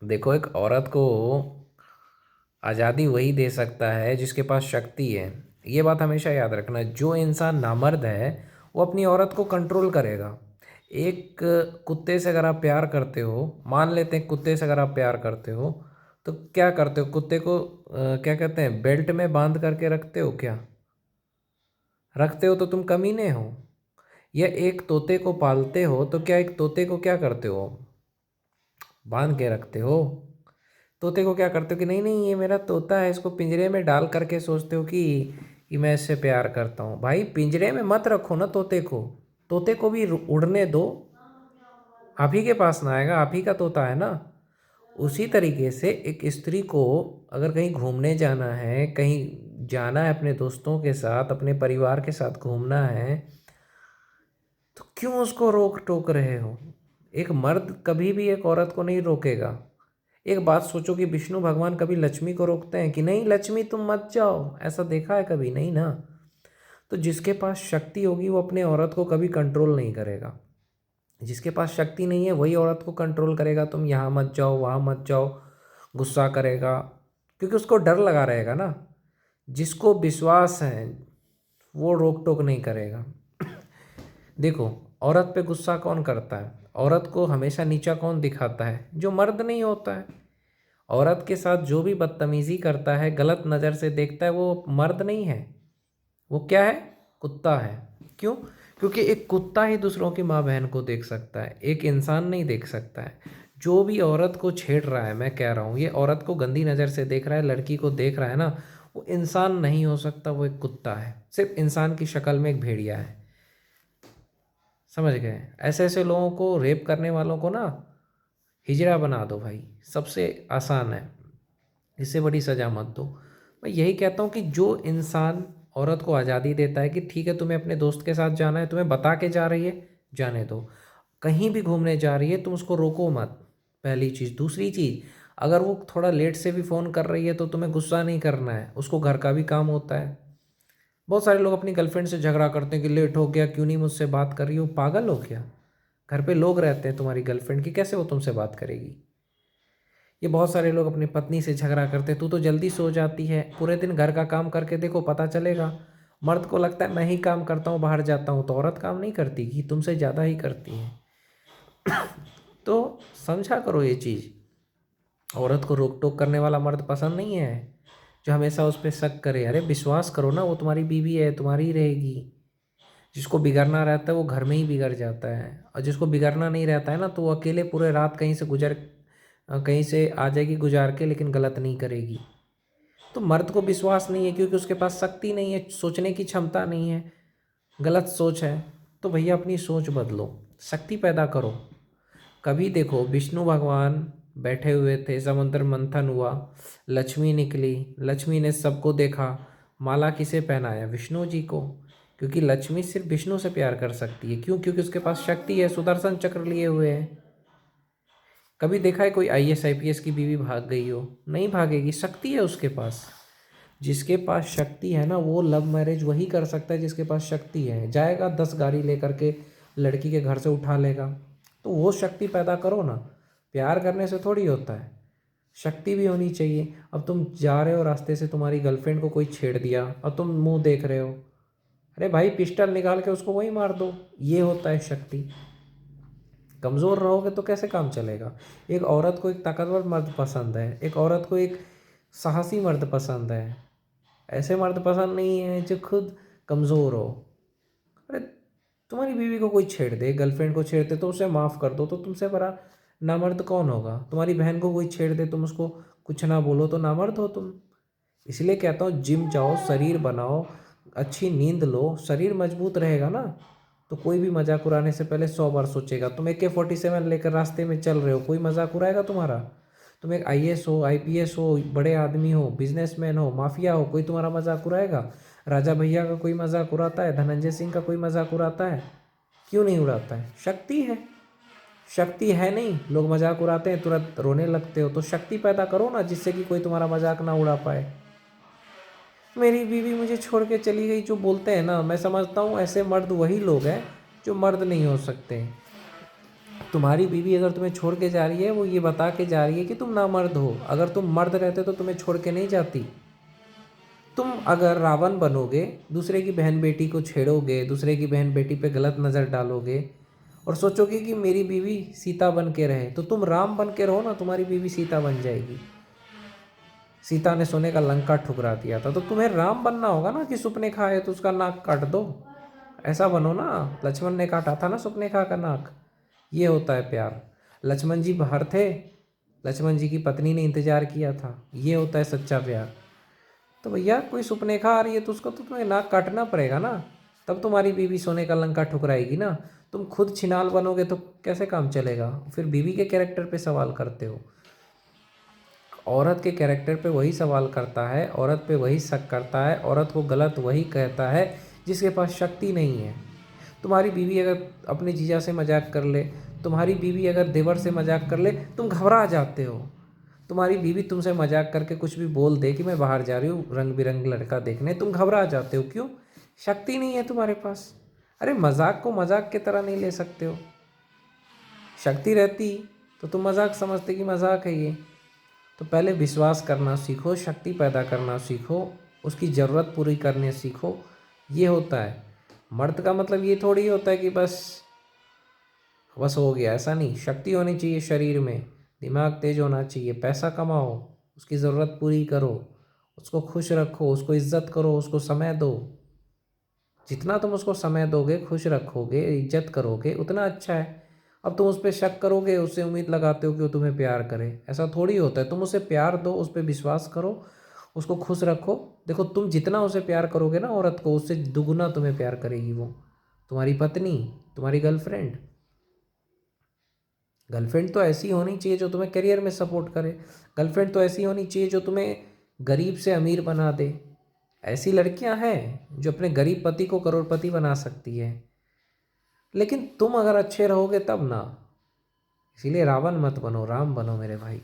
देखो, एक औरत को आज़ादी वही दे सकता है जिसके पास शक्ति है। ये बात हमेशा याद रखना। जो इंसान नामर्द है वो अपनी औरत को कंट्रोल करेगा। एक कुत्ते से अगर आप प्यार करते हो, मान लेते हैं कुत्ते से अगर आप प्यार करते हो, तो क्या करते हो? कुत्ते को क्या कहते हैं, बेल्ट में बांध करके रखते हो क्या? रखते हो तो तुम कमीने हो। या एक तोते को पालते हो तो क्या एक तोते को क्या करते हो? बांध के रखते हो। तोते को क्या करते हो कि नहीं नहीं ये मेरा तोता है, इसको पिंजरे में डाल करके सोचते हो कि मैं इससे प्यार करता हूँ। भाई पिंजरे में मत रखो ना तोते को। तोते को भी उड़ने दो। आप ही के पास ना आएगा, आप ही का तोता है ना। उसी तरीके से एक स्त्री को अगर कहीं घूमने जाना है, कहीं जाना है अपने दोस्तों के साथ, अपने परिवार के साथ घूमना है, तो क्यों उसको रोक टोक रहे हो? एक मर्द कभी भी एक औरत को नहीं रोकेगा। एक बात सोचो कि विष्णु भगवान कभी लक्ष्मी को रोकते हैं कि नहीं लक्ष्मी तुम मत जाओ? ऐसा देखा है कभी? नहीं ना। तो जिसके पास शक्ति होगी वो अपने औरत को कभी कंट्रोल नहीं करेगा। जिसके पास शक्ति नहीं है वही औरत को कंट्रोल करेगा, तुम यहाँ मत जाओ, वहाँ मत जाओ, गुस्सा करेगा, क्योंकि उसको डर लगा रहेगा ना। जिसको विश्वास है वो रोक टोक नहीं करेगा। देखो, औरत पे गुस्सा कौन करता है? औरत को हमेशा नीचा कौन दिखाता है? जो मर्द नहीं होता है। औरत के साथ जो भी बदतमीजी करता है, गलत नज़र से देखता है, वो मर्द नहीं है। वो क्या है? कुत्ता है। क्यों? क्योंकि एक कुत्ता ही दूसरों की माँ बहन को देख सकता है, एक इंसान नहीं देख सकता है। जो भी औरत को छेड़ रहा है, मैं कह रहा हूँ, ये औरत को गंदी नज़र से देख रहा है, लड़की को देख रहा है ना, वो इंसान नहीं हो सकता, वो एक कुत्ता है। सिर्फ इंसान की शक्ल में एक भेड़िया है। समझ गए? ऐसे ऐसे लोगों को, रेप करने वालों को ना हिजड़ा बना दो भाई, सबसे आसान है। इससे बड़ी सज़ा मत दो। मैं यही कहता हूँ कि जो इंसान औरत को आज़ादी देता है कि ठीक है तुम्हें अपने दोस्त के साथ जाना है, तुम्हें बता के जा रही है, जाने दो। कहीं भी घूमने जा रही है तुम उसको रोको मत, पहली चीज़। दूसरी चीज़, अगर वो थोड़ा लेट से भी फ़ोन कर रही है तो तुम्हें गुस्सा नहीं करना है, उसको घर का भी काम होता है। बहुत सारे लोग अपनी गर्लफ्रेंड से झगड़ा करते हैं कि लेट हो गया, क्यों नहीं मुझसे बात कर रही हो? पागल हो क्या? घर पे लोग रहते हैं तुम्हारी गर्लफ्रेंड की, कैसे वो तुमसे बात करेगी? ये बहुत सारे लोग अपनी पत्नी से झगड़ा करते हैं, तू तो जल्दी सो जाती है, पूरे दिन घर का काम करके देखो पता चलेगा। मर्द को लगता है मैं ही काम करता हूँ, बाहर जाता हूँ, तो औरत काम नहीं करती कि तुमसे ज़्यादा ही करती है। तो समझा करो ये चीज़। औरत को रोक टोक करने वाला मर्द पसंद नहीं है, जो हमेशा उस पर शक करे। अरे विश्वास करो ना, वो तुम्हारी बीवी है, तुम्हारी ही रहेगी। जिसको बिगड़ना रहता है वो घर में ही बिगड़ जाता है, और जिसको बिगड़ना नहीं रहता है ना, तो वो अकेले पूरे रात कहीं से आ जाएगी गुजार के, लेकिन गलत नहीं करेगी। तो मर्द को विश्वास नहीं है क्योंकि उसके पास शक्ति नहीं है, सोचने की क्षमता नहीं है, गलत सोच है। तो भैया अपनी सोच बदलो, शक्ति पैदा करो। कभी देखो, विष्णु भगवान बैठे हुए थे, समुद्र मंथन हुआ, लक्ष्मी निकली, लक्ष्मी ने सबको देखा, माला किसे पहनाया? विष्णु जी को। क्योंकि लक्ष्मी सिर्फ विष्णु से प्यार कर सकती है। क्यों? क्योंकि उसके पास शक्ति है, सुदर्शन चक्र लिए हुए है। कभी देखा है कोई आईएएस आईपीएस की बीवी भाग गई हो? नहीं भागेगी, शक्ति है उसके पास। जिसके पास शक्ति है ना, वो लव मैरिज वही कर सकता है जिसके पास शक्ति है। जाएगा 10 गाड़ी लेकर के लड़की के घर से उठा लेगा। तो वो शक्ति पैदा करो ना। प्यार करने से थोड़ी होता है, शक्ति भी होनी चाहिए। अब तुम जा रहे हो रास्ते से, तुम्हारी गर्लफ्रेंड को कोई छेड़ दिया और तुम मुंह देख रहे हो, अरे भाई पिस्टल निकाल के उसको वही मार दो। ये होता है शक्ति। कमज़ोर रहोगे तो कैसे काम चलेगा? एक औरत को एक ताकतवर मर्द पसंद है, एक औरत को एक साहसी मर्द पसंद है। ऐसे मर्द पसंद नहीं है जो खुद कमज़ोर हो। अरे तुम्हारी बीवी को कोई छेड़ दे, गर्लफ्रेंड को छेड़ दे, तो उसे माफ़ कर दो, तो तुमसे बड़ा नामर्द कौन होगा? तुम्हारी बहन को कोई छेड़ दे, तुम उसको कुछ ना बोलो, तो नामर्द हो तुम। इसलिए कहता हूँ जिम जाओ, शरीर बनाओ, अच्छी नींद लो, शरीर मजबूत रहेगा ना, तो कोई भी मजाक उड़ाने से पहले 100 बार सोचेगा। तुम AK-47 लेकर रास्ते में चल रहे हो, कोई मजाक उड़ाएगा तुम्हारा? तुम एक आईएएस हो, आईपीएस हो, बड़े आदमी हो, बिजनेसमैन हो, माफिया हो, कोई तुम्हारा मजाक उड़ाएगा? राजा भैया का कोई मजाक उड़ाता है? धनंजय सिंह का कोई मजाक उड़ाता है? क्यों नहीं उड़ाता है? शक्ति है। शक्ति है नहीं, लोग मजाक उड़ाते हैं तुरंत रोने लगते हो। तो शक्ति पैदा करो ना, जिससे कि कोई तुम्हारा मजाक ना उड़ा पाए। मेरी बीवी मुझे छोड़ के चली गई जो बोलते हैं ना, मैं समझता हूँ ऐसे मर्द वही लोग हैं जो मर्द नहीं हो सकते। तुम्हारी बीवी अगर तुम्हें छोड़ के जा रही है, वो ये बता के जा रही है कि तुम नामर्द हो। अगर तुम मर्द रहते तो तुम्हें छोड़ के नहीं जाती। तुम अगर रावण बनोगे, दूसरे की बहन बेटी को छेड़ोगे, दूसरे की बहन बेटी पे गलत नज़र डालोगे और सोचोगे कि मेरी बीवी सीता बन के रहे, तो तुम राम बन के रहो ना, तुम्हारी बीवी सीता बन जाएगी। सीता ने सोने का लंका ठुकरा दिया था, तो तुम्हें राम बनना होगा ना कि सुपनेखा है तो उसका नाक काट दो। ऐसा बनो ना। लक्ष्मण ने काटा था ना सुपनेखा का नाक। ये होता है प्यार। लक्ष्मण जी बाहर थे, लक्ष्मण जी की पत्नी ने इंतजार किया था। ये होता है सच्चा प्यार। तो भैया कोई सुपनेखा आ रही है तो उसको तो तुम्हें नाक काटना पड़ेगा ना, तब तुम्हारी बीवी सोने का लंका ठुकराएगी ना। तुम खुद छिनाल बनोगे तो कैसे काम चलेगा। फिर बीवी के कैरेक्टर पे सवाल करते हो। औरत के कैरेक्टर पे वही सवाल करता है, औरत पे वही शक करता है, औरत को गलत वही कहता है जिसके पास शक्ति नहीं है। तुम्हारी बीवी अगर अपने जीजा से मजाक कर ले, तुम्हारी बीवी अगर देवर से मजाक कर ले, तुम घबरा जाते हो। तुम्हारी बीवी तुमसे मजाक करके कुछ भी बोल दे कि मैं बाहर जा रही हूँ रंग बिरंग लड़का देखने, तुम घबरा जाते हो। क्यों? शक्ति नहीं है तुम्हारे पास। अरे मजाक को मजाक की तरह नहीं ले सकते हो। शक्ति रहती तो तुम मजाक समझते कि मजाक है ये। तो पहले विश्वास करना सीखो, शक्ति पैदा करना सीखो, उसकी ज़रूरत पूरी करने सीखो। ये होता है मर्द का मतलब। ये थोड़ी होता है कि बस बस हो गया, ऐसा नहीं। शक्ति होनी चाहिए शरीर में, दिमाग तेज होना चाहिए, पैसा कमाओ, उसकी ज़रूरत पूरी करो, उसको खुश रखो, उसको इज्जत करो, उसको समय दो। जितना तुम उसको समय दोगे, खुश रखोगे, इज्जत करोगे, उतना अच्छा है। अब तुम उस पर शक करोगे, उससे उम्मीद लगाते हो कि वो तुम्हें प्यार करे, ऐसा थोड़ी होता है। तुम उसे प्यार दो, उस पर विश्वास करो, उसको खुश रखो। देखो तुम जितना उसे प्यार करोगे ना औरत को, उससे दुगुना तुम्हें प्यार करेगी वो। तुम्हारी पत्नी, तुम्हारी गर्लफ्रेंड। गर्लफ्रेंड तो ऐसी होनी चाहिए जो तुम्हें करियर में सपोर्ट करे। गर्लफ्रेंड तो ऐसी होनी चाहिए जो तुम्हें गरीब से अमीर बना दे। ऐसी लड़कियां हैं जो अपने गरीब पति को करोड़पति बना सकती है। लेकिन तुम अगर अच्छे रहोगे तब ना। इसीलिए रावण मत बनो, राम बनो मेरे भाई।